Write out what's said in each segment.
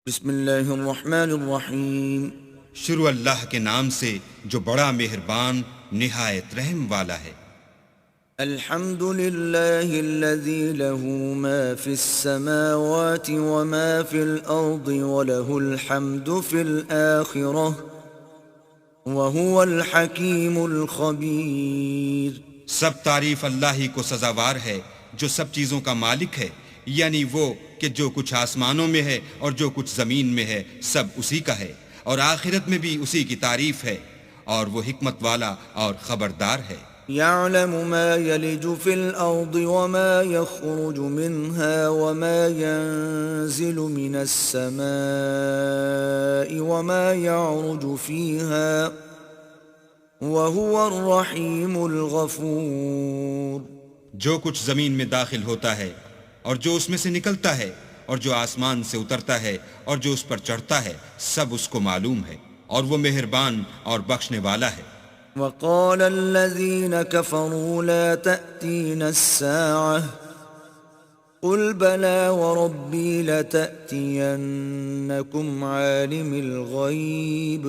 بسم اللہ الرحمن الرحیم۔ شروع اللہ کے نام سے جو بڑا مہربان نہایت رحم والا ہے۔ الحمد للہ الذی له ما فی السماوات وما فی الارض وله الحمد فی الآخرہ وهو الحکیم الخبیر۔ سب تعریف اللہ ہی کو سزاوار ہے جو سب چیزوں کا مالک ہے، یعنی وہ کہ جو کچھ آسمانوں میں ہے اور جو کچھ زمین میں ہے سب اسی کا ہے، اور آخرت میں بھی اسی کی تعریف ہے، اور وہ حکمت والا اور خبردار ہے۔ يعلم ما يلج في الأرض وما يخرج منها وما ينزل من السماء وما يعرج فيها وهو الرحيم الغفور۔ جو کچھ زمین میں داخل ہوتا ہے اور جو اس میں سے نکلتا ہے اور جو آسمان سے اترتا ہے اور جو اس پر چڑھتا ہے سب اس کو معلوم ہے، اور وہ مہربان اور بخشنے والا ہے۔ وقال الذين كفروا لا تأتين الساعة قل بلى وربي لتأتينكم عالم الغيب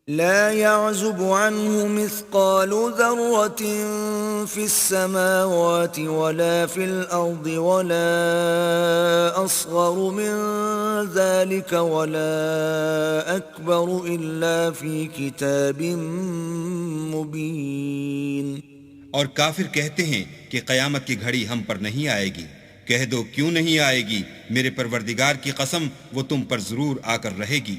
لا يعزب عنه مثقال ذرة في السماوات ولا في الأرض ولا أصغر من ذلك ولا أكبر إلا في كتاب مبين۔ اور کافر کہتے ہیں کہ قیامت کی گھڑی ہم پر نہیں آئے گی، کہہ دو کیوں نہیں آئے گی، میرے پروردگار کی قسم وہ تم پر ضرور آ کر رہے گی۔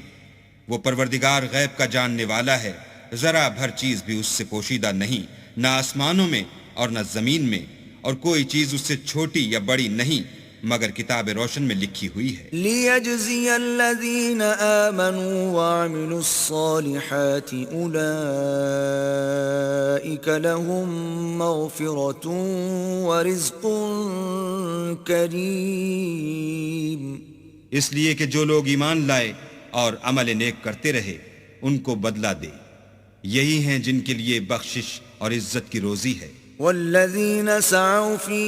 وہ پروردگار غیب کا جاننے والا ہے، ذرا بھر چیز بھی اس سے پوشیدہ نہیں، نہ آسمانوں میں اور نہ زمین میں، اور کوئی چیز اس سے چھوٹی یا بڑی نہیں مگر کتاب روشن میں لکھی ہوئی ہے۔ لِيَجْزِيَ الَّذِينَ آمَنُوا وَعَمِلُوا الصَّالِحَاتِ أُولَئِكَ لَهُم مَّغْفِرَةٌ وَرِزْقٌ كَرِيمٌ۔ اس لیے کہ جو لوگ ایمان لائے اور عمل نیک کرتے رہے ان کو بدلہ دے، یہی ہیں جن کے لیے بخشش اور عزت کی روزی ہے۔ والذین سعوا فی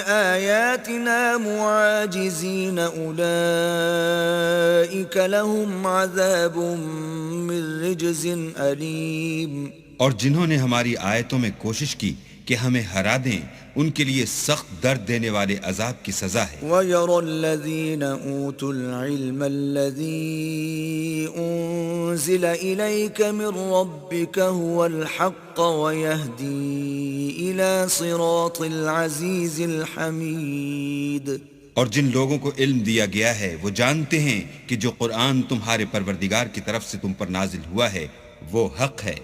آیاتنا معاجزین اولئک لهم عذاب من رجز علیم۔ اور جنہوں نے ہماری آیتوں میں کوشش کی کہ ہمیں ہرا دیں ان کے لیے سخت درد دینے والے عذاب کی سزا ہے۔ وَيَرَى الَّذِينَ أُوتُوا الْعِلْمَ الَّذِي أُنزِلَ إِلَيْكَ مِن رَّبِّكَ هُوَ الْحَقَّ وَيَهْدِي إِلَى صِرَاطِ الْعَزِيزِ الْحَمِيدِ۔ اور جن لوگوں کو علم دیا گیا ہے وہ جانتے ہیں کہ جو قرآن تمہارے پروردگار کی طرف سے تم پر نازل ہوا ہے وہ حق ہے،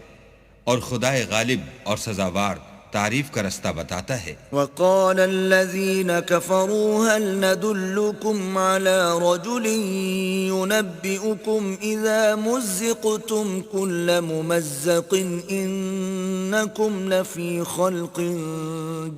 اور خدائے غالب اور سزاوار تعریف کا رستہ بتاتا ہے۔ وقال الذين كفروا هل ندلكم على رجل ينبئكم إذا مزقتم كل ممزق إنكم لفي خلق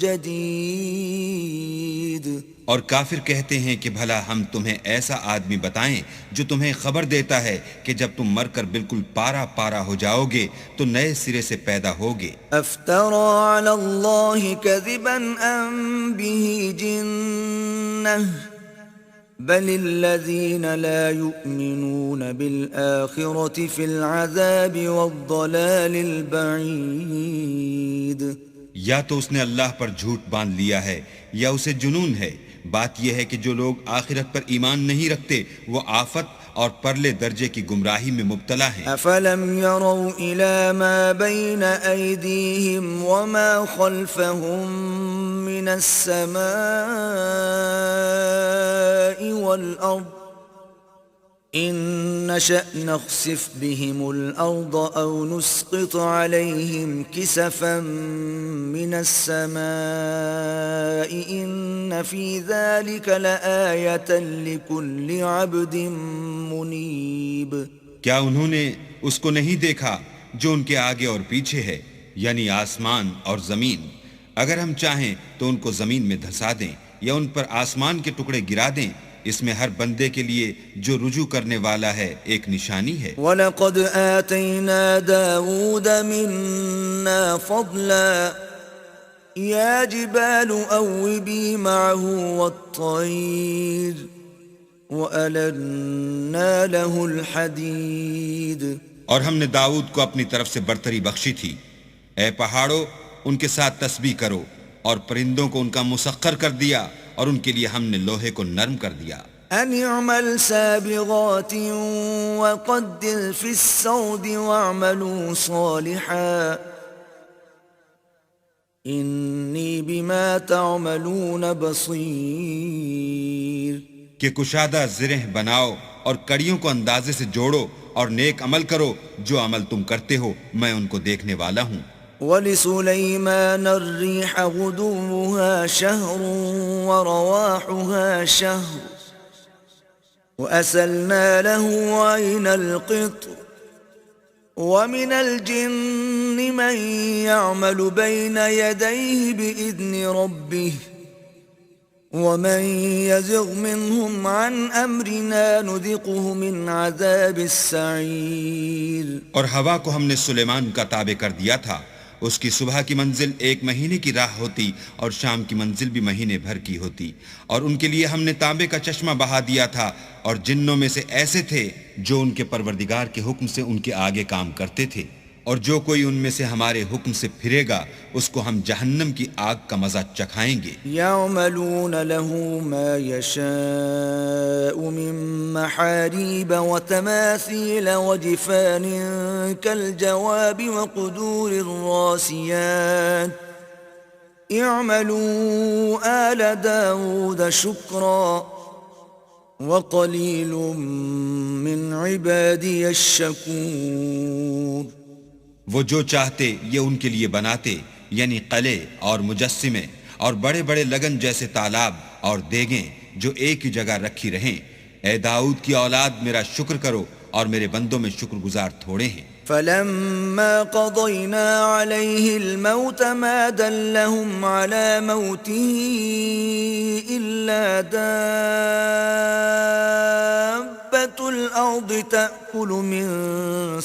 جديد۔ اور کافر کہتے ہیں کہ بھلا ہم تمہیں ایسا آدمی بتائیں جو تمہیں خبر دیتا ہے کہ جب تم مر کر بالکل پارا پارا ہو جاؤ گے تو نئے سرے سے پیدا ہوگے۔ افترى على الله كذبا ام به جنة بل الذين لا يؤمنون بالآخرة في العذاب والضلال البعيد۔ یا تو اس نے اللہ پر جھوٹ باندھ لیا ہے یا اسے جنون ہے۔ بات یہ ہے کہ جو لوگ آخرت پر ایمان نہیں رکھتے وہ آفت اور پرلے درجے کی گمراہی میں مبتلا ہیں۔ افلم يروا الى ما بين ايديهم وما خلفهم من السماء والارض ان نشأ نخسف بهم الارض او نسقط عليهم كسفا من السماء ان في ذلك لآية لكل عبد منيب۔ کیا انہوں نے اس کو نہیں دیکھا جو ان کے آگے اور پیچھے ہے، یعنی آسمان اور زمین؟ اگر ہم چاہیں تو ان کو زمین میں دھسا دیں یا ان پر آسمان کے ٹکڑے گرا دیں، اس میں ہر بندے کے لیے جو رجوع کرنے والا ہے ایک نشانی ہے۔ وَلَقَدْ آتَيْنَا دَاوُودَ مِنَّا فَضْلًا يَا جِبَالُ أَوِّبِي مَعَهُ وَالطَّيْرَ وَأَلَنَّا لَهُ الْحَدِيدَ اور ہم نے داؤد کو اپنی طرف سے برتری بخشی تھی. اے پہاڑوں، ان کے ساتھ تسبیح کرو، اور پرندوں کو ان کا مسخر کر دیا، اور ان کے لیے ہم نے لوہے کو نرم کر دیا. أَنِ اعْمَلْ سَابِغَاتٍ وَقَدِّرْ فِي السَّرْدِ وَاعْمَلُوا صَالِحًا إِنِّي بِمَا تَعْمَلُونَ بَصِيرٌ. کہ کشادہ زرہ بناؤ اور کڑیوں کو اندازے سے جوڑو اور نیک عمل کرو، جو عمل تم کرتے ہو میں ان کو دیکھنے والا ہوں. وَلِسُلَيْمَانَ الرِّيحَ غُدُوُّهَا شَهْرٌ وَرَوَاحُهَا شَهْرٌ وَأَسَلْنَا لَهُ عَيْنَ الْقِطْرِ وَمِنَ الْجِنِّ مَنْ يَعْمَلُ بَيْنَ يَدَيْهِ بِإِذْنِ رَبِّهِ وَمَنْ يَزِغْ مِنْهُمْ عَنْ أَمْرِنَا نُذِقْهُ مِنْ عَذَابِ السَّعِيرِ. اور ہوا کو ہم نے سلیمان کا تابع کر دیا تھا. اس کی صبح کی منزل 1 مہینے کی راہ ہوتی اور شام کی منزل بھی مہینے بھر کی ہوتی. اور ان کے لیے ہم نے تانبے کا چشمہ بہا دیا تھا. اور جنوں میں سے ایسے تھے جو ان کے پروردگار کے حکم سے ان کے آگے کام کرتے تھے. اور جو کوئی ان میں سے ہمارے حکم سے پھرے گا اس کو ہم جہنم کی آگ کا مزہ چکھائیں گے. يَعْمَلُونَ لَهُ مَا يَشَاءُ مِن مَّحَارِيبَ وَتَمَاثِيلَ وَجِفَانٍ كَالْجَوَابِ وَقُدُورِ الرَّاسِيَاتِ اعْمَلُوا آلَ دَاوُودَ شُكْرًا وَقَلِيلٌ مِّنْ عِبَادِيَ الشَّكُورُ. وہ جو چاہتے یہ ان کے لیے بناتے، یعنی قلعے اور مجسمے اور بڑے بڑے لگن جیسے تالاب اور دیگیں جو ایک ہی جگہ رکھی رہیں. اے داؤد کی اولاد، میرا شکر کرو، اور میرے بندوں میں شکر گزار تھوڑے ہیں. فَلَمَّا قَضَيْنَا عَلَيْهِ الْمَوْتَ مَا دَلَّهُمْ عَلَى مَوْتِهِ إِلَّا دَابَّةُ الْأَرْضِ تَأْكُلُ مِنْ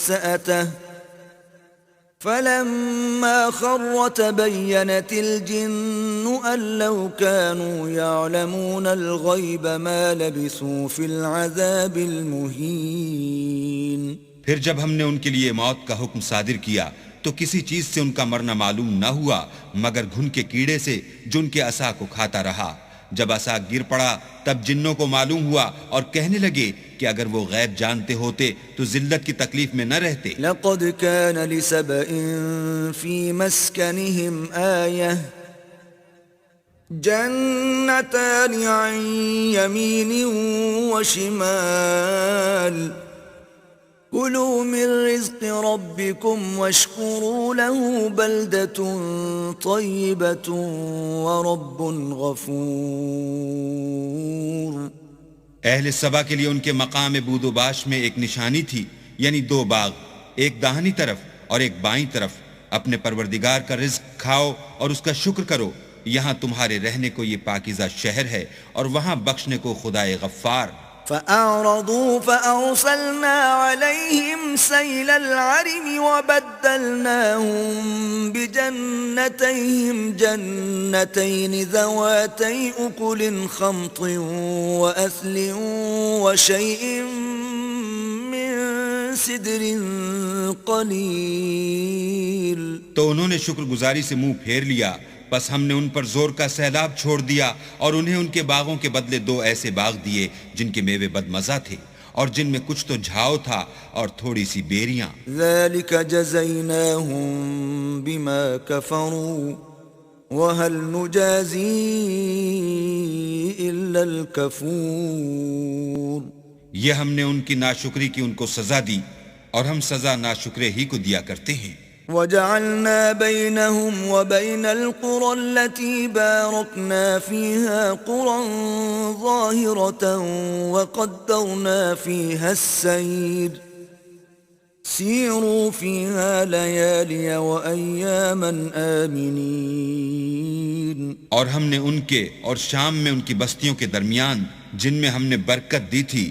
سَأَتَهُ فَلَمَّا خَرَّ تَبَيَّنَتِ الْجِنُّ أَن لَّوْ كَانُوا يَعْلَمُونَ الْغَيْبَ مَا لَبِثُوا فِي الْعَذَابِ الْمُهِينِ. پھر جب ہم نے ان کے لیے موت کا حکم صادر کیا تو کسی چیز سے ان کا مرنا معلوم نہ ہوا مگر گھن کے کیڑے سے جو ان کے عصا کو کھاتا رہا. جب عصا گر پڑا تب جنوں کو معلوم ہوا اور کہنے لگے کہ اگر وہ غیب جانتے ہوتے تو ذلت کی تکلیف میں نہ رہتے. لَقَدْ كَانَ لِسَبَإٍ فِي مَسْكَنِهِمْ آيَةٌ جَنَّتَانِ عَنْ يَمِينٍ وَشِمَالٍ كُلُوا مِن رِّزْقِ رَبِّكُمْ وَاشْكُرُوا لَهُ بَلْدَةٌ طَيِّبَةٌ وَرَبٌّ غَفُورٌ. اہل سبا کے لیے ان کے مقام بود و باش میں ایک نشانی تھی، یعنی 2 باغ، ایک داہنی طرف اور ایک بائیں طرف. اپنے پروردگار کا رزق کھاؤ اور اس کا شکر کرو. یہاں تمہارے رہنے کو یہ پاکیزہ شہر ہے اور وہاں بخشنے کو خدائے غفار. فَأَعْرَضُوا فَأَرْسَلْنَا عَلَيْهِمْ سَيْلَ الْعَرِمِ وَبَدَّلْنَاهُمْ بِجَنَّتَيْهِمْ جَنَّتَيْنِ ذَوَاتَيْ أُكُلٍ خَمْطٍ وَأَثْلٍ وَشَيْءٍ مِّن سِدْرٍ قَلِيلٍ. تو انہوں نے شکر گزاری سے منہ پھیر لیا، بس ہم نے ان پر زور کا سیلاب چھوڑ دیا اور انہیں ان کے باغوں کے بدلے 2 ایسے باغ دیے جن کے میوے بدمزہ تھے اور جن میں کچھ تو جھاؤ تھا اور تھوڑی سی بیریاں. ذَلِكَ جَزَيْنَاهُمْ بِمَا كَفَرُوا وَهَلْ نُجَازِي إِلَّا الْكَفُورَ. یہ ہم نے ان کی ناشکری کی ان کو سزا دی اور ہم سزا ناشکرے ہی کو دیا کرتے ہیں. وَجَعَلْنَا بَيْنَهُمْ وَبَيْنَ الْقُرَى الَّتِي بَارَكْنَا فِيهَا قُرًى ظَاهِرَةً وَقَدَّرْنَا فِيهَا السَّيْرَ سِيرُوا فِيهَا لَيَالِيَ وَأَيَّامًا آمِنِينَ. اور ہم نے ان کے اور شام میں ان کی بستیوں کے درمیان جن میں ہم نے برکت دی تھی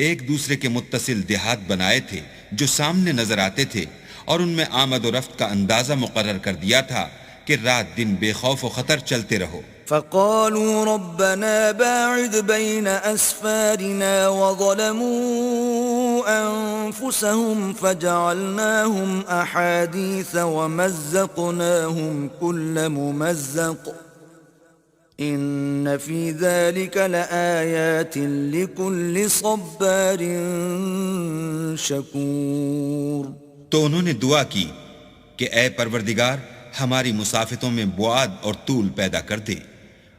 ایک دوسرے کے متصل دیہات بنائے تھے جو سامنے نظر آتے تھے، اور ان میں آمد و رفت کا اندازہ مقرر کر دیا تھا کہ رات دن بے خوف و خطر چلتے رہو۔ فقالوا ربنا باعد بين أسفارنا وظلموا أنفسهم فجعلناهم أحاديث ومزقناهم كل ممزق إن في ذلك لآيات لكل صبار شكور۔ تو انہوں نے دعا کی کہ اے پروردگار ہماری مسافتوں میں بعد اور طول پیدا کر دے،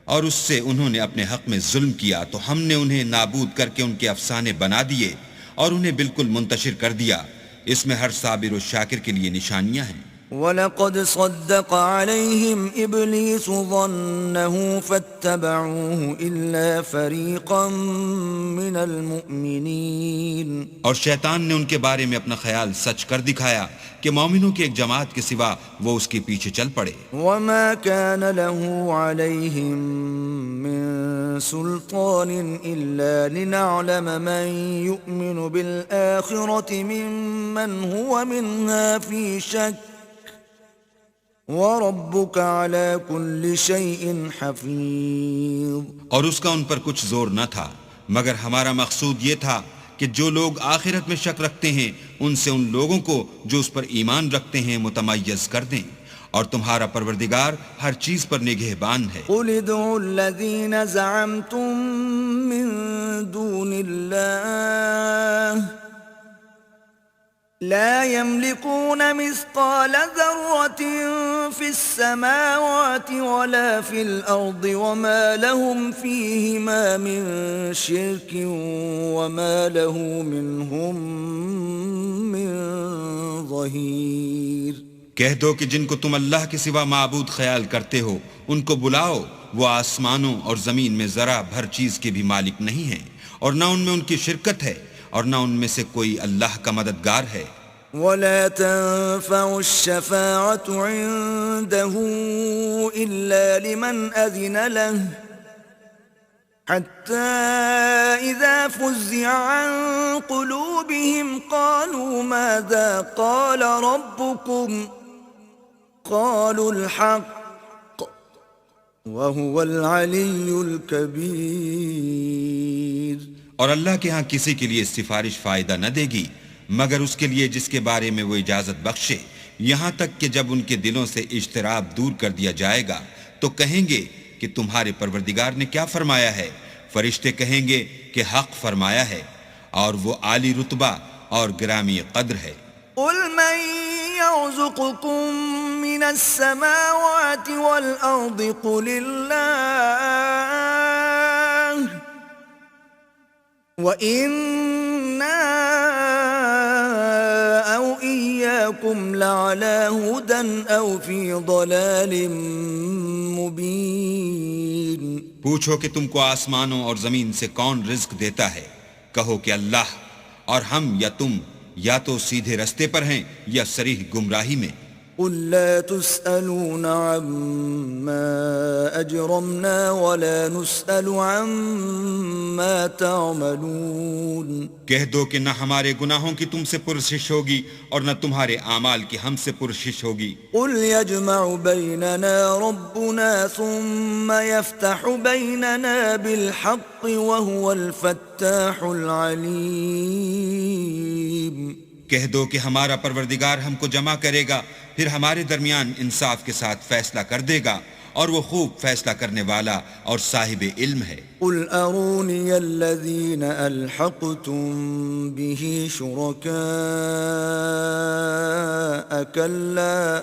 اور اس سے انہوں نے اپنے حق میں ظلم کیا تو ہم نے انہیں نابود کر کے ان کے افسانے بنا دیے اور انہیں بالکل منتشر کر دیا۔ اس میں ہر صابر و شاکر کے لیے نشانیاں ہیں۔ وَلَقَدْ صَدَّقَ عَلَيْهِمْ إِبْلِيسُ ظَنَّهُ فَاتَّبَعُوهُ إِلَّا فَرِيقًا مِّنَ الْمُؤْمِنِينَ، اور شیطان نے ان کے بارے میں اپنا خیال سچ کر دکھایا کہ مومنوں کی ایک جماعت کے سوا وہ اس کے پیچھے چل پڑے۔ وَمَا كَانَ لَهُ عَلَيْهِمْ مِن سُلْطَانٍ إِلَّا لِنَعْلَمَ مَن يُؤْمِنُ بِالْآخِرَةِ مِمَّنْ هُوَ مِنْهَا فِي شَكٍّ وَرَبُّكَ عَلَى كُلِّ شَيْءٍ حَفِيظٌ۔ اور اس کا ان پر کچھ زور نہ تھا، مگر ہمارا مقصود یہ تھا کہ جو لوگ آخرت میں شک رکھتے ہیں ان سے ان لوگوں کو جو اس پر ایمان رکھتے ہیں متمیز کر دیں، اور تمہارا پروردگار ہر چیز پر نگہبان ہے۔ قُلِ ادْعُوا الَّذِينَ زَعَمْتُم مِّن دُونِ اللَّهِ لا يملكون مثقال ذرة في السماوات ولا في الأرض وما لهم فيهما من شرك وما له منهم من ظهير۔ کہہ دو کہ جن کو تم اللہ کے سوا معبود خیال کرتے ہو ان کو بلاؤ، وہ آسمانوں اور زمین میں ذرا بھر چیز کے بھی مالک نہیں ہیں، اور نہ ان میں ان کی شرکت ہے اور نہ ان میں سے کوئی اللہ کا مددگار ہے۔ وَلَا تَنفَعُ الشَّفَاعَةُ عِندَهُ إِلَّا لِمَنْ أَذِنَ لَهُ حَتَّى إِذَا فُزِّعَ عَنْ قُلُوبِهِمْ قَالُوا مَاذَا قَالَ رَبُّكُمْ قَالُوا الْحَقَّ وَهُوَ الْعَلِيُّ الْكَبِيرُ۔ اور اللہ کے ہاں کسی کے لیے سفارش فائدہ نہ دے گی مگر اس کے لیے جس کے بارے میں وہ اجازت بخشے، یہاں تک کہ جب ان کے دلوں سے اجتراب دور کر دیا جائے گا تو کہیں گے کہ تمہارے پروردگار نے کیا فرمایا ہے؟ فرشتے کہیں گے کہ حق فرمایا ہے، اور وہ عالی رتبہ اور گرامی قدر ہے۔ قُلْ مَن يَرْزُقُكُم مِّنَ السَّمَاوَاتِ وَالْأَرْضِ قُلِ اللَّهُ وَإِنَّا أَوْ إِيَّاكُمْ لَعَلَى هُدًى أَوْ فِي ضَلَالٍ مُبِينٍ۔ پوچھو کہ تم کو آسمانوں اور زمین سے کون رزق دیتا ہے؟ کہو کہ اللہ، اور ہم یا تم یا تو سیدھے رستے پر ہیں یا صریح گمراہی میں۔ قُل لَّا تُسْأَلُونَ عَمَّا أَجْرَمْنَا وَلَا نُسْأَلُ عَمَّا تَعْمَلُونَ۔ کہہ دو کہ نہ ہمارے گناہوں کی تم سے پرسش ہوگی اور نہ تمہارے اعمال کی ہم سے پرسش ہوگی۔ قُلْ يَجْمَعُ بَيْنَنَا رَبُّنَا ثُمَّ يَفْتَحُ بَيْنَنَا بِالْحَقِّ وَهُوَ الْفَتَّاحُ الْعَلِيمُ۔ کہہ دو کہ ہمارا پروردگار ہم کو جمع کرے گا، پھر ہمارے درمیان انصاف کے ساتھ فیصلہ کر دے گا، اور وہ خوب فیصلہ کرنے والا اور صاحب علم ہے۔ قُلْ أَرُونِيَ الَّذِينَ أَلْحَقْتُم بِهِ شُرَكَاءَ كَلَّا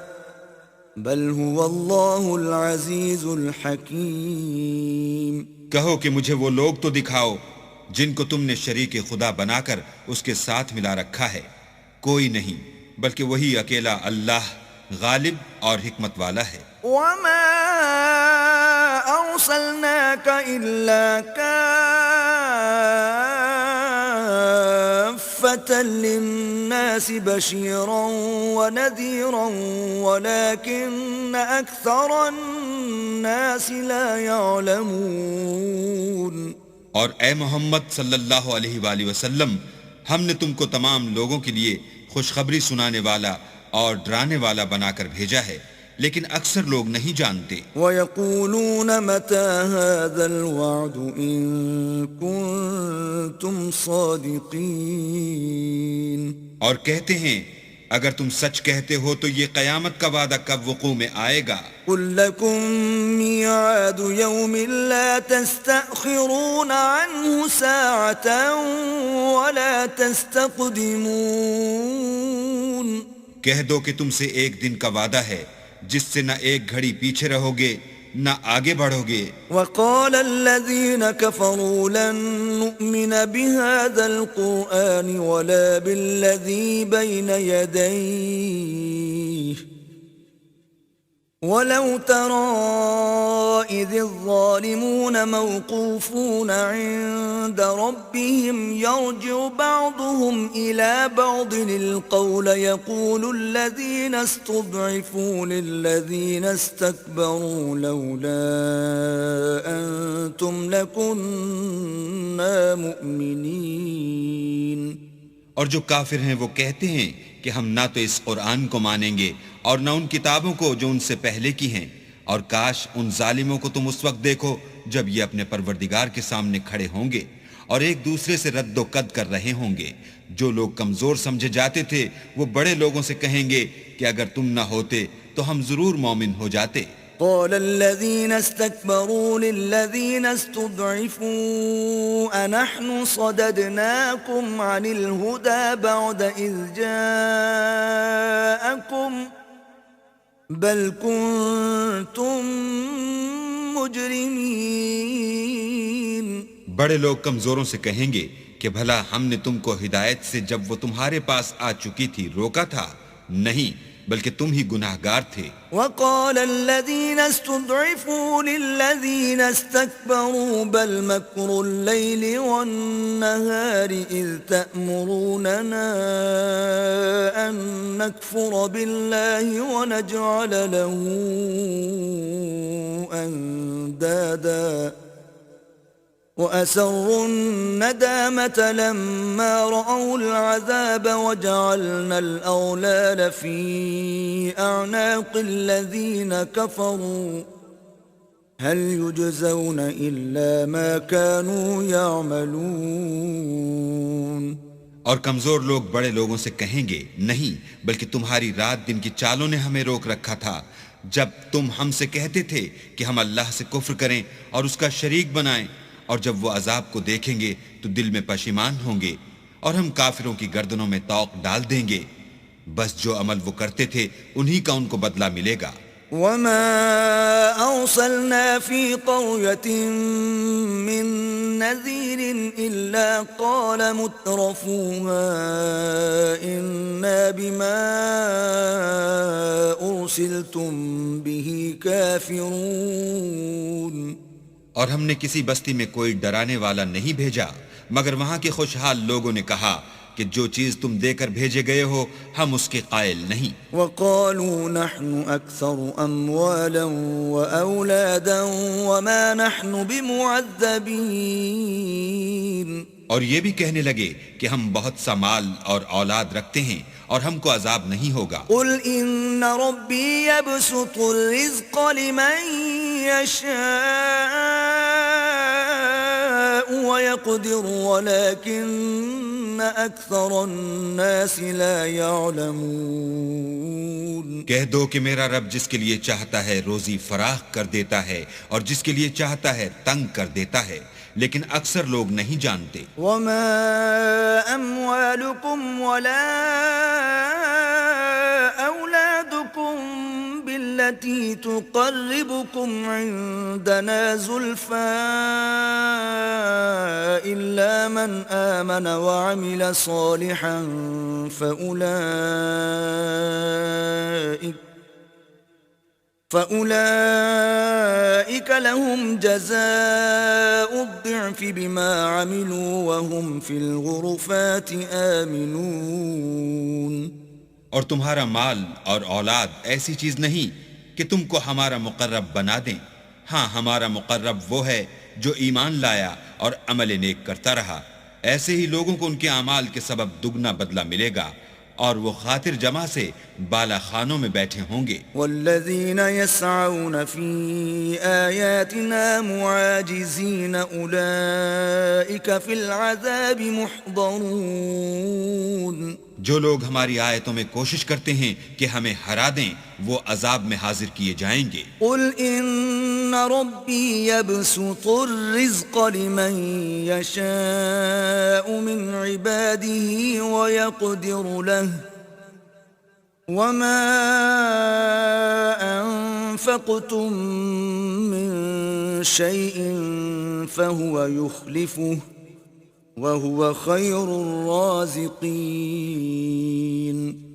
بَلْ هُوَ اللَّهُ الْعَزِيزُ الْحَكِيمُ۔ کہو کہ مجھے وہ لوگ تو دکھاؤ جن کو تم نے شریک خدا بنا کر اس کے ساتھ ملا رکھا ہے۔ کوئی نہیں بلکہ وہی اکیلا اللہ غالب اور حکمت والا ہے۔ وَمَا أَرْسَلْنَاكَ إِلَّا كَافَّةً لِلنَّاسِ بَشِيرًا وَنَذِيرًا وَلَكِنَّ أَكْثَرَ النَّاسِ لَا يَعْلَمُونَ۔ اور اے محمد صلی اللہ علیہ وآلہ وسلم، ہم نے تم کو تمام لوگوں کے لیے خوشخبری سنانے والا اور ڈرانے والا بنا کر بھیجا ہے، لیکن اکثر لوگ نہیں جانتے. وَيَقُولُونَ مَتَى هَذَا الْوَعْدُ إِن كُنتُمْ صَادِقِينَ. اور کہتے ہیں اگر تم سچ کہتے ہو تو یہ قیامت کا وعدہ کب وقوع میں آئے گا؟ قُل لَّكُم مِّيعَادُ يَوْمٍ لَّا تَسْتَأْخِرُونَ عَنْهُ سَاعَةً وَلَا تَسْتَقْدِمُونَ. کہہ دو کہ تم سے ایک دن کا وعدہ ہے جس سے نہ ایک گھڑی پیچھے رہو گے نہ آگے بڑھو گے. وَقَالَ الَّذِينَ كَفَرُوا لَن نُّؤْمِنَ بِهَذَا الْقُرْآنِ وَلَا بِالَّذِي بَيْنَ يَدَيْهِ وَلَوْ تَرَىٰ إِذِ الظَّالِمُونَ مَوْقُوفُونَ عِندَ رَبِّهِمْ يَرْجِعُ بَعْضُهُمْ إِلَىٰ بَعْضٍ الْقَوْلَ يَقُولُ الَّذِينَ اسْتُضْعِفُوا لِلَّذِينَ اسْتَكْبَرُوا لَوْلَا أَنتُمْ لَكُنَّا مُؤْمِنِينَ. اور جو کافر ہیں وہ کہتے ہیں کہ ہم نہ تو اس قرآن کو مانیں گے اور نہ ان کتابوں کو جو ان سے پہلے کی ہیں، اور کاش ان ظالموں کو تم اس وقت دیکھو جب یہ اپنے پروردگار کے سامنے کھڑے ہوں گے اور ایک دوسرے سے رد و قد کر رہے ہوں گے. جو لوگ کمزور سمجھے جاتے تھے وہ بڑے لوگوں سے کہیں گے کہ اگر تم نہ ہوتے تو ہم ضرور مومن ہو جاتے. قال الذين استكبروا للذين استضعفوا أنحن صددناكم عن الهدى بعد إذ جاءكم بل كنتم مجرمين. بڑے لوگ کمزوروں سے کہیں گے کہ بھلا ہم نے تم کو ہدایت سے جب وہ تمہارے پاس آ چکی تھی روکا تھا؟ نہیں، بلکہ تم ہی گناہگار تھے. وقال الذين استضعفوا للذين استكبروا بل مكر الليل والنهار إذ تأمروننا أن نكفر بالله ونجعل له أندادا وَأَسَرُّوا النَّدَامَةَ لَمَّا رَأَوُا الْعَذَابَ وَجَعَلْنَا الْأَغْلَالَ فِي أَعْنَاقِ الَّذِينَ كَفَرُوا هَلْ يُجْزَوْنَ إِلَّا مَا كَانُوا يَعْمَلُونَ. اور کمزور لوگ بڑے لوگوں سے کہیں گے نہیں، بلکہ تمہاری رات دن کی چالوں نے ہمیں روک رکھا تھا جب تم ہم سے کہتے تھے کہ ہم اللہ سے کفر کریں اور اس کا شریک بنائیں، اور جب وہ عذاب کو دیکھیں گے تو دل میں پشیمان ہوں گے اور ہم کافروں کی گردنوں میں طوق ڈال دیں گے. بس جو عمل وہ کرتے تھے انہی کا ان کو بدلہ ملے گا. وَمَا أَرْسَلْنَا فِي قَرْيَةٍ مِّن نَّذِيرٍ إِلَّا قَالَ مُتْرَفُوهَا إِنَّا بِمَا أُرْسِلْتُم بِهِ كَافِرُونَ. اور ہم نے کسی بستی میں کوئی ڈرانے والا نہیں بھیجا مگر وہاں کے خوشحال لوگوں نے کہا کہ جو چیز تم دے کر بھیجے گئے ہو ہم اس کے قائل نہیں. وَقَالُوا نَحْنُ أَكْثَرُ أَمْوَالًا وَأَوْلَادًا وَمَا نَحْنُ بِمُعَذَّبِينَ. اور یہ بھی کہنے لگے کہ ہم بہت سا مال اور اولاد رکھتے ہیں اور ہم کو عذاب نہیں ہوگا. قُلْ إِنَّ رَبِّي يَبْسُطُ الرِّزْقَ لِمَن يَشَاءُ وَيَقْدِرُ وَلَكِنَّ أَكْثَرَ النَّاسِ لَا يَعْلَمُونَ. کہہ دو کہ میرا رب جس کے لیے چاہتا ہے روزی فراخ کر دیتا ہے اور جس کے لیے چاہتا ہے تنگ کر دیتا ہے، لیکن اکثر لوگ نہیں جانتے. وَمَا أَمْوَالُكُمْ وَلَا أَوْلَادُكُمْ بِالَّتِي تُقَرِّبُكُمْ عِندَنَا زُلْفَىٰ إِلَّا مَنْ آمَنَ وَعَمِلَ صَالِحًا فَأُولَئِكَ لَهُمْ جَزَاءُ الضِّعْفِ بِمَا عَمِلُوا وَهُمْ فِي الْغُرُفَاتِ آمِنُونَ. اور تمہارا مال اور اولاد ایسی چیز نہیں کہ تم کو ہمارا مقرب بنا دیں. ہاں، ہمارا مقرب وہ ہے جو ایمان لایا اور عمل نیک کرتا رہا. ایسے ہی لوگوں کو ان کے اعمال کے سبب دگنا بدلہ ملے گا اور وہ خاطر جمع سے بالا خانوں میں بیٹھے ہوں گے. والذين يسعون في آياتنا معاجزين أولئك في العذاب محضرون. جو لوگ ہماری آیتوں میں کوشش کرتے ہیں کہ ہمیں ہرا دیں وہ عذاب میں حاضر کیے جائیں گے. قل إن ربي يبسط الرزق لمن يشاء من عباده ويقدر له وما أنفقتم من شيء فهو يخلفه وَهُوَ خَيْرُ الرَّازِقِينَ.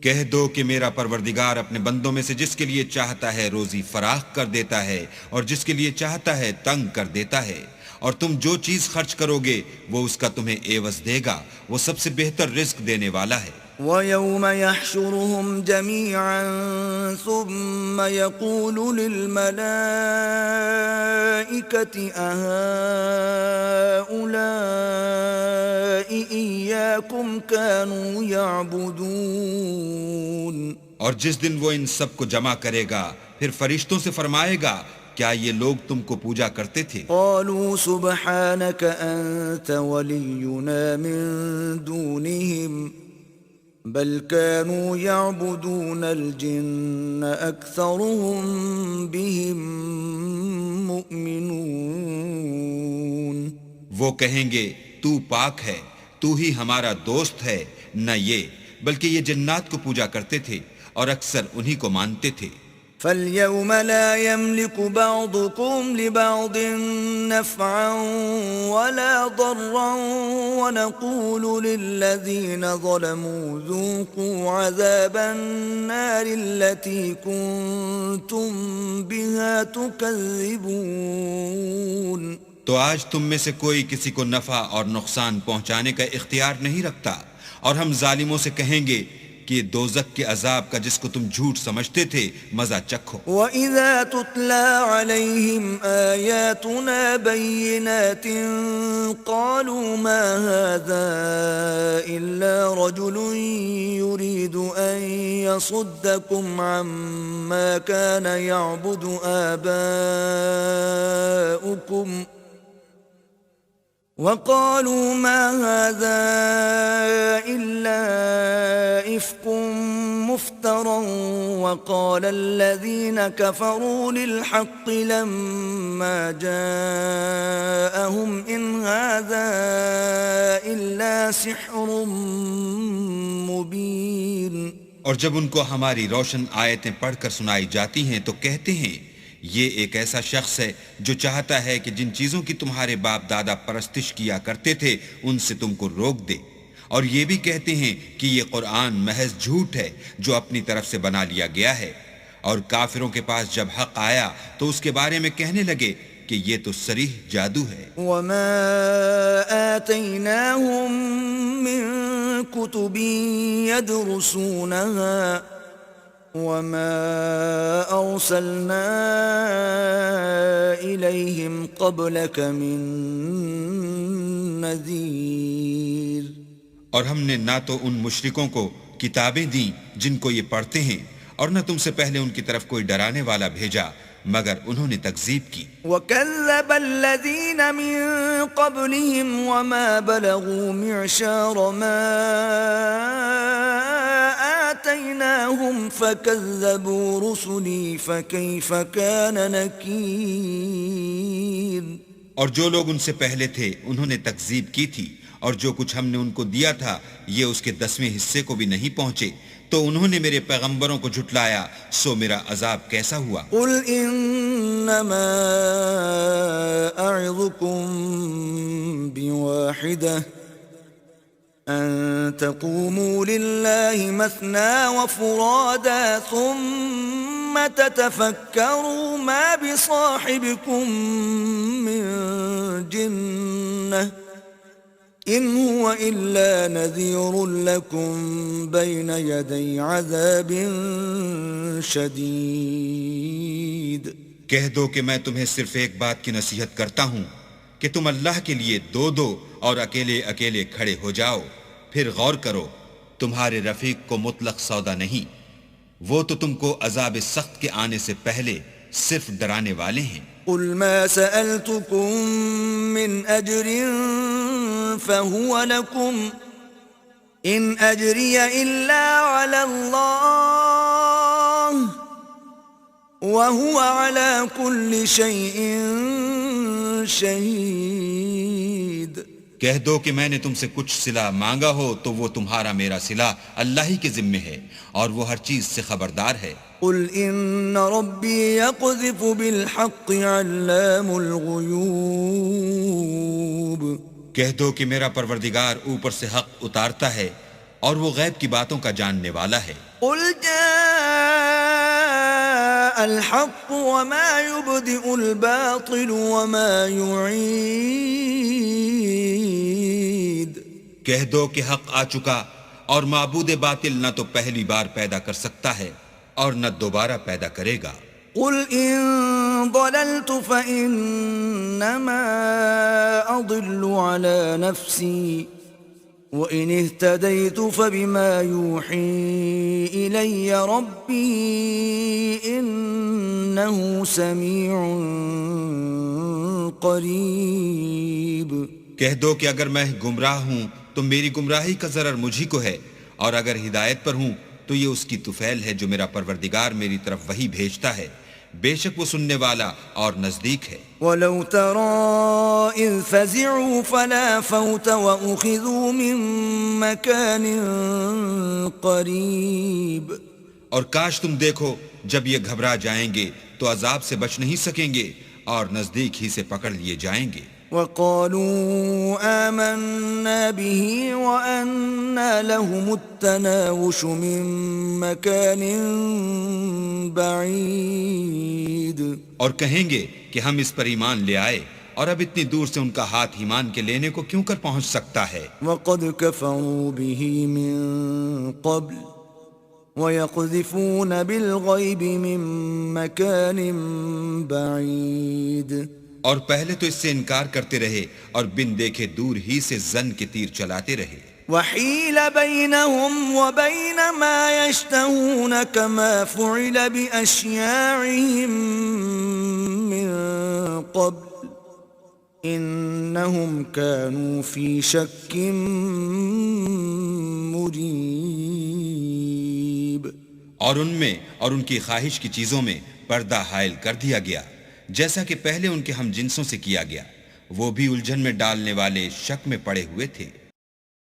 کہہ دو کہ میرا پروردگار اپنے بندوں میں سے جس کے لیے چاہتا ہے روزی فراخ کر دیتا ہے اور جس کے لیے چاہتا ہے تنگ کر دیتا ہے، اور تم جو چیز خرچ کرو گے وہ اس کا تمہیں عوض دے گا، وہ سب سے بہتر رزق دینے والا ہے. وَيَوْمَ يَحْشُرُهُمْ جَمِيعًا ثُمَّ يَقُولُ لِلْمَلَائِكَةِ أَهَؤُلَاءِ إِيَّاكُمْ كَانُوا يَعْبُدُونَ. اور جس دن وہ ان سب کو جمع کرے گا پھر فرشتوں سے فرمائے گا کیا یہ لوگ تم کو پوجا کرتے تھے؟ قالوا سبحانك أنت ولينا من دونهم بل كانوا يعبدون الجن أكثرهم بهم مؤمنون. وہ کہیں گے تو پاک ہے، تو ہی ہمارا دوست ہے، نہ یہ بلکہ یہ جنات کو پوجا کرتے تھے اور اکثر انہی کو مانتے تھے. فاليوم لا يملك بعضكم لبعض نفعا ولا ضرا ونقول للذين ظلموا ذوقوا عذاب النار التي كنتم بها تكذبون. تو آج تم میں سے کوئی کسی کو نفع اور نقصان پہنچانے کا اختیار نہیں رکھتا، اور ہم ظالموں سے کہیں گے کہ دوزخ کے عذاب کا جس کو تم جھوٹ سمجھتے تھے مزہ چکھو. وَإِذَا تُتْلَى عَلَيْهِمْ آيَاتُنَا بَيِّنَاتٍ قَالُوا مَا هَذَا إِلَّا رَجُلٌ يُرِيدُ أَن يَصُدَّكُمْ عَمَّا كَانَ يَعْبُدُ آبَاؤُكُمْ وَقَالُوا مَا هَذَا إِلَّا إِفْكٌ مُفْتَرًى وَقَالَ الَّذِينَ كَفَرُوا لِلْحَقِّ لَمَّا جَاءَهُمْ إِنْ هَذَا إِلَّا سِحْرٌ مُبِينٌ. اور جب ان کو ہماری روشن آیتیں پڑھ کر سنائی جاتی ہیں تو کہتے ہیں یہ ایک ایسا شخص ہے جو چاہتا ہے کہ جن چیزوں کی تمہارے باپ دادا پرستش کیا کرتے تھے ان سے تم کو روک دے، اور یہ بھی کہتے ہیں کہ یہ قرآن محض جھوٹ ہے جو اپنی طرف سے بنا لیا گیا ہے. اور کافروں کے پاس جب حق آیا تو اس کے بارے میں کہنے لگے کہ یہ تو صریح جادو ہے. وَمَا آتَيْنَاهُم مِّن كُتُبٍ يَدْرُسُونَهَا وَمَا أَرْسَلْنَا إِلَيْهِمْ قَبْلَكَ مِن نَذِيرٍ. اور ہم نے نہ تو ان مشرکوں کو کتابیں دیں جن کو یہ پڑھتے ہیں، اور نہ تم سے پہلے ان کی طرف کوئی ڈرانے والا بھیجا مگر انہوں نے تکذیب کی. وَكَذَّبَ الَّذِينَ مِن قَبْلِهِمْ وَمَا بَلَغُوا مِعْشَارَ مَا آتَيْنَاهُمْ فَكَذَّبُوا رُسُلِي فَكَيْفَ كَانَ نَكِيرٌ. اور جو لوگ ان سے پہلے تھے انہوں نے تکذیب کی تھی، اور جو کچھ ہم نے ان کو دیا تھا یہ اس کے 10ویں حصے کو بھی نہیں پہنچے، تو انہوں نے میرے پیغمبروں کو جھٹلایا، سو میرا عذاب کیسا ہوا. قُلْ إِنَّمَا أَعِظُكُمْ بِوَاحِدَةٍ أَن تَقُومُوا لِلَّهِ مَثْنَى وَفُرَادَى ثُمَّ تَتَفَكَّرُوا مَا بِصَاحِبِكُم مِّن جِنَّةٍ إِنْ هُوَ إِلَّا نَذِيرٌ لَكُمْ بَيْنَ يَدَيْ عَذَابٍ شَدِيدٍ. کہہ دو کہ میں تمہیں صرف ایک بات کی نصیحت کرتا ہوں کہ تم اللہ کے لیے دو دو اور اکیلے اکیلے کھڑے ہو جاؤ، پھر غور کرو تمہارے رفیق کو مطلق سودا نہیں، وہ تو تم کو عذاب سخت کے آنے سے پہلے صرف ڈرانے والے ہیں۔ قل ما سألتكم من أجر فهو لكم إن أجري إلا على الله وهو على كل شيء شهيد۔ کہہ دو کہ میں نے تم سے کچھ صلہ مانگا ہو تو وہ تمہارا میرا صلہ اللہ ہی کے ذمے ہے، اور وہ ہر چیز سے خبردار ہے۔ قل إن ربي يقذف بالحق علام الغيوب۔ کہہ دو کہ میرا پروردگار اوپر سے حق اتارتا ہے اور وہ غیب کی باتوں کا جاننے والا ہے۔ قل جاء الحق وما يبدئ الباطل وما يعيد۔ کہہ دو کہ حق آ چکا اور معبود باطل نہ تو پہلی بار پیدا کر سکتا ہے اور نہ دوبارہ پیدا کرے گا۔ قل إن ضللت فإنما أضل على نفسي وإن اهتديت فبما يوحي إلي ربي إنه سميع قريب۔ کہہ دو کہ اگر میں گمراہ ہوں تو میری گمراہی کا ضرر مجھی کو ہے، اور اگر ہدایت پر ہوں تو یہ اس کی طفیل ہے جو میرا پروردگار میری طرف وہی بھیجتا ہے، بے شک وہ سننے والا اور نزدیک ہے۔ وَلَوْ تَرَىٰ إِذْ فَزِعُوا فَلَا فَوْتَ وَأُخِذُوا مِن مَّكَانٍ قَرِيبٍ۔ اور کاش تم دیکھو جب یہ گھبرا جائیں گے تو عذاب سے بچ نہیں سکیں گے اور نزدیک ہی سے پکڑ لیے جائیں گے۔ وَقَالُوا آمَنَّا بِهِ وَأَنَّىٰ لَهُمُ التَّنَاوُشُ مِن مَّكَانٍ بَعِيدٍ۔ اور کہیں گے کہ ہم اس پر ایمان لے آئے، اور اب اتنی دور سے ان کا ہاتھ ایمان کے لینے کو کیوں کر پہنچ سکتا ہے؟ وَقَدْ كَفَرُوا بِهِ مِن قَبْلُ وَيَقْذِفُونَ بِالْغَيْبِ مِن مَّكَانٍ بَعِيدٍ۔ اور پہلے تو اس سے انکار کرتے رہے اور بن دیکھے دور ہی سے زن کے تیر چلاتے رہے۔ وَحِيلَ بَيْنَهُمْ وَبَيْنَ مَا يَشْتَهُونَ كَمَا فُعِلَ بِأَشْيَاعِهِم مِّن قَبْلُ إِنَّهُمْ كَانُوا فِي شَكٍّ مُّرِيبٍ۔ اور ان میں اور ان کی خواہش کی چیزوں میں پردہ حائل کر دیا گیا، جیسا کہ پہلے ان کے ہم جنسوں سے کیا گیا، وہ بھی الجھن میں ڈالنے والے شک میں پڑے ہوئے تھے۔